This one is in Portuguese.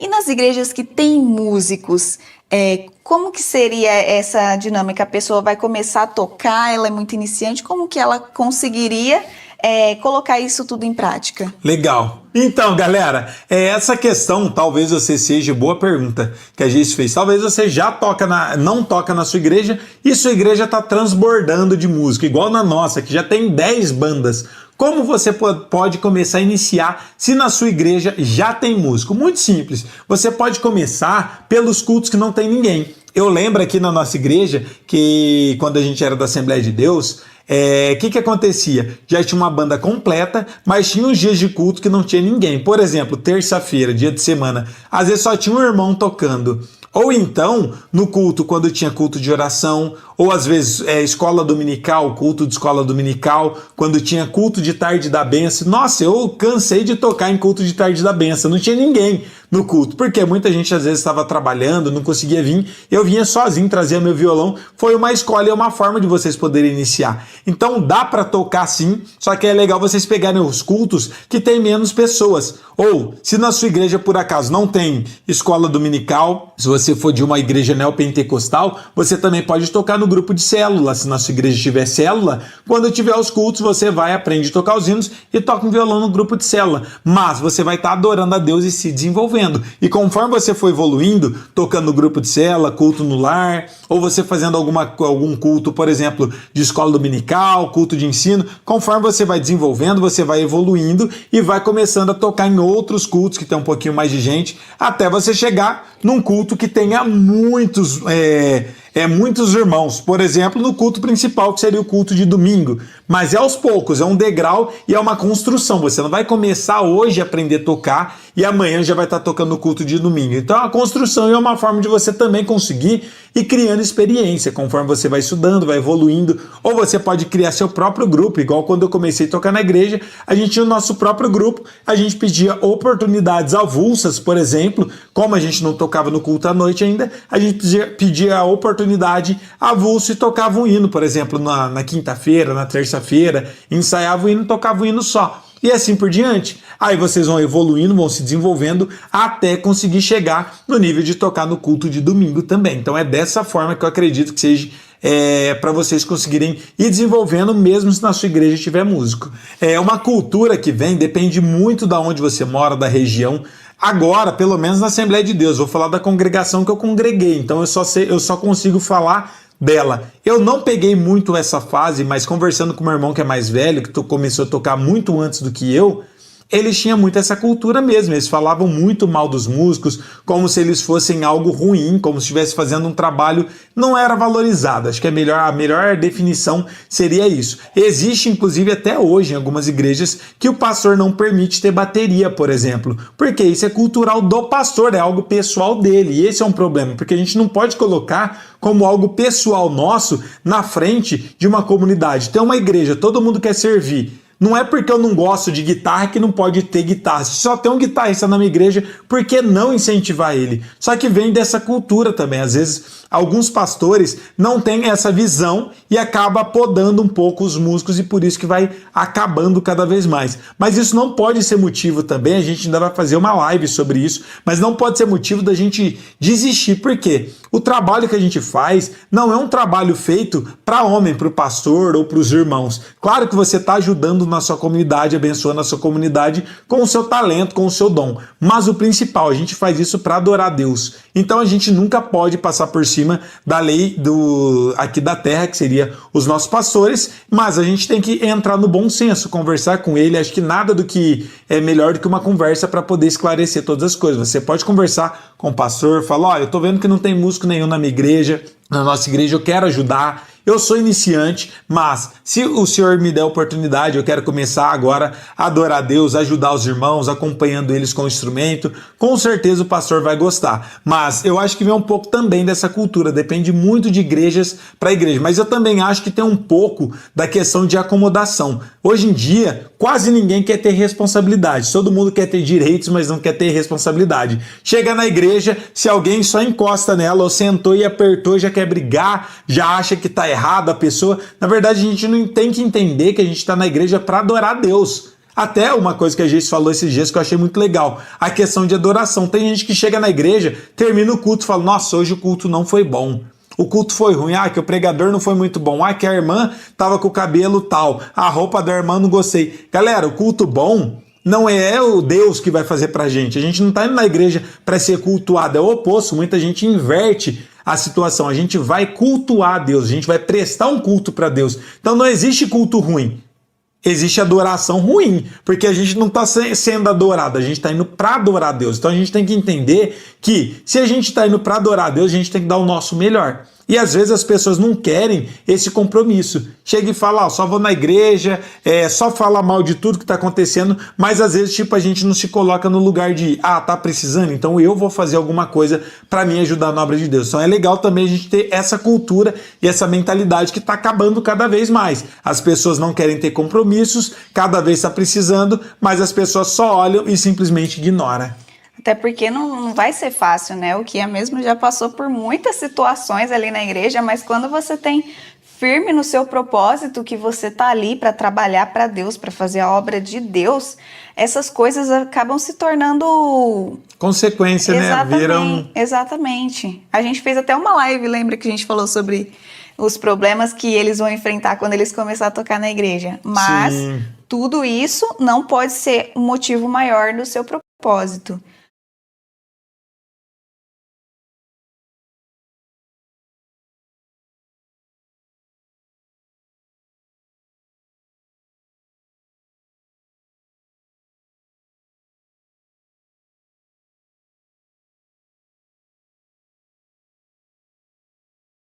E nas igrejas que tem músicos, como que seria essa dinâmica? A pessoa vai começar a tocar, ela é muito iniciante, como que ela conseguiria colocar isso tudo em prática? Legal. Então, galera, essa questão, talvez você seja, boa pergunta que a gente fez. Talvez você já não toca na sua igreja e sua igreja está transbordando de música, igual na nossa, que já tem 10 bandas. Como você pode começar a iniciar se na sua igreja já tem músico? Muito simples. Você pode começar pelos cultos que não tem ninguém. Eu lembro aqui na nossa igreja que quando a gente era da Assembleia de Deus, que acontecia? Já tinha uma banda completa, mas tinha uns dias de culto que não tinha ninguém. Por exemplo, terça-feira, dia de semana, às vezes só tinha um irmão tocando. Ou então, no culto, quando tinha culto de oração, ou às vezes escola dominical, culto de escola dominical, quando tinha culto de tarde da benção. Nossa, eu cansei de tocar em culto de tarde da benção, não tinha ninguém no culto, porque muita gente às vezes estava trabalhando, não conseguia vir, eu vinha sozinho, trazia meu violão, foi uma escola e uma forma de vocês poderem iniciar. Então dá para tocar sim, só que é legal vocês pegarem os cultos que tem menos pessoas, ou se na sua igreja por acaso não tem escola dominical, se você for de uma igreja neopentecostal, você também pode tocar no grupo de célula. Se na sua igreja tiver célula, quando tiver os cultos, você vai, aprende a tocar os hinos e toca um violão no grupo de célula. Mas você vai estar adorando a Deus e se desenvolvendo. E conforme você for evoluindo, tocando no grupo de célula, culto no lar, ou você fazendo algum culto, por exemplo, de escola dominical, culto de ensino, conforme você vai desenvolvendo, você vai evoluindo e vai começando a tocar em outros cultos que tem um pouquinho mais de gente, até você chegar num culto que tenha muitos irmãos, por exemplo, no culto principal, que seria o culto de domingo. Mas é aos poucos, é um degrau e é uma construção. Você não vai começar hoje a aprender a tocar e amanhã já vai estar tocando no culto de domingo. Então a construção é uma forma de você também conseguir ir criando experiência, conforme você vai estudando, vai evoluindo, ou você pode criar seu próprio grupo, igual quando eu comecei a tocar na igreja, a gente tinha o nosso próprio grupo, a gente pedia oportunidades avulsas, por exemplo, como a gente não tocava no culto à noite ainda, a gente pedia a oportunidade avulsa e tocava um hino, por exemplo, na quinta-feira, na terça-feira, ensaiava o hino, tocava um hino só. E assim por diante. Aí vocês vão evoluindo, vão se desenvolvendo até conseguir chegar no nível de tocar no culto de domingo também. Então é dessa forma que eu acredito que seja para vocês conseguirem ir desenvolvendo, mesmo se na sua igreja tiver músico. É uma cultura que vem, depende muito da onde você mora, da região. Agora, pelo menos na Assembleia de Deus, vou falar da congregação que eu congreguei, então eu só consigo falar dela. Eu não peguei muito essa fase, mas conversando com meu irmão que é mais velho, que começou a tocar muito antes do que eu, eles tinham muito essa cultura mesmo, eles falavam muito mal dos músicos, como se eles fossem algo ruim, como se estivesse fazendo um trabalho, não era valorizado. Acho que a melhor definição seria isso. Existe, inclusive, até hoje, em algumas igrejas, que o pastor não permite ter bateria, por exemplo, porque isso é cultural do pastor, é algo pessoal dele, e esse é um problema, porque a gente não pode colocar como algo pessoal nosso na frente de uma comunidade. Tem uma igreja, todo mundo quer servir. Não é porque eu não gosto de guitarra que não pode ter guitarra. Se só tem um guitarrista na minha igreja, por que não incentivar ele? Só que vem dessa cultura também. Às vezes, alguns pastores não têm essa visão e acaba podando um pouco os músicos e por isso que vai acabando cada vez mais. Mas isso não pode ser motivo também, a gente ainda vai fazer uma live sobre isso, mas não pode ser motivo da gente desistir. Por quê? O trabalho que a gente faz não é um trabalho feito para homem, para o pastor ou para os irmãos. Claro que você está ajudando na sua comunidade, abençoando a sua comunidade com o seu talento, com o seu dom. Mas o principal, a gente faz isso para adorar a Deus. Então a gente nunca pode passar por cima da lei aqui da terra, que seria os nossos pastores, mas a gente tem que entrar no bom senso, conversar com ele. Acho que nada do que é melhor do que uma conversa para poder esclarecer todas as coisas. Você pode conversar com o pastor, falar, ó, eu tô vendo que não tem músico nenhum na minha igreja, na nossa igreja, eu quero ajudar. Eu sou iniciante, mas se o Senhor me der a oportunidade, eu quero começar agora a adorar a Deus, ajudar os irmãos, acompanhando eles com o instrumento, com certeza o pastor vai gostar. Mas eu acho que vem um pouco também dessa cultura, depende muito de igrejas para igreja, mas eu também acho que tem um pouco da questão de acomodação. Hoje em dia, quase ninguém quer ter responsabilidade, todo mundo quer ter direitos, mas não quer ter responsabilidade. Chega na igreja, se alguém só encosta nela ou sentou e apertou, já quer brigar, já acha que está errado a pessoa. Na verdade, a gente não tem que entender que a gente está na igreja para adorar a Deus. Até uma coisa que a gente falou esses dias que eu achei muito legal, a questão de adoração. Tem gente que chega na igreja, termina o culto e fala, nossa, hoje o culto não foi bom. O culto foi ruim, que o pregador não foi muito bom, que a irmã tava com o cabelo tal, a roupa da irmã não gostei. Galera, o culto bom não é o Deus que vai fazer pra gente. A gente não tá indo na igreja para ser cultuado, é o oposto. Muita gente inverte a situação. A gente vai cultuar Deus, a gente vai prestar um culto para Deus. Então não existe culto ruim. Existe adoração ruim, porque a gente não está sendo adorado, a gente está indo para adorar Deus. Então a gente tem que entender que se a gente está indo para adorar Deus, a gente tem que dar o nosso melhor. E às vezes as pessoas não querem esse compromisso. Chega e fala, só vou na igreja, só fala mal de tudo que está acontecendo, mas às vezes a gente não se coloca no lugar de, tá precisando, então eu vou fazer alguma coisa para me ajudar na obra de Deus. Então é legal também a gente ter essa cultura e essa mentalidade que está acabando cada vez mais. As pessoas não querem ter compromissos, cada vez está precisando, mas as pessoas só olham e simplesmente ignoram. Até porque não vai ser fácil, né? O Kia mesmo já passou por muitas situações ali na igreja, mas quando você tem firme no seu propósito, que você tá ali para trabalhar para Deus, para fazer a obra de Deus, essas coisas acabam se tornando... consequência, né? Exatamente. A gente fez até uma live, lembra que a gente falou sobre os problemas que eles vão enfrentar quando eles começarem a tocar na igreja. Mas tudo isso não pode ser um motivo maior do seu propósito.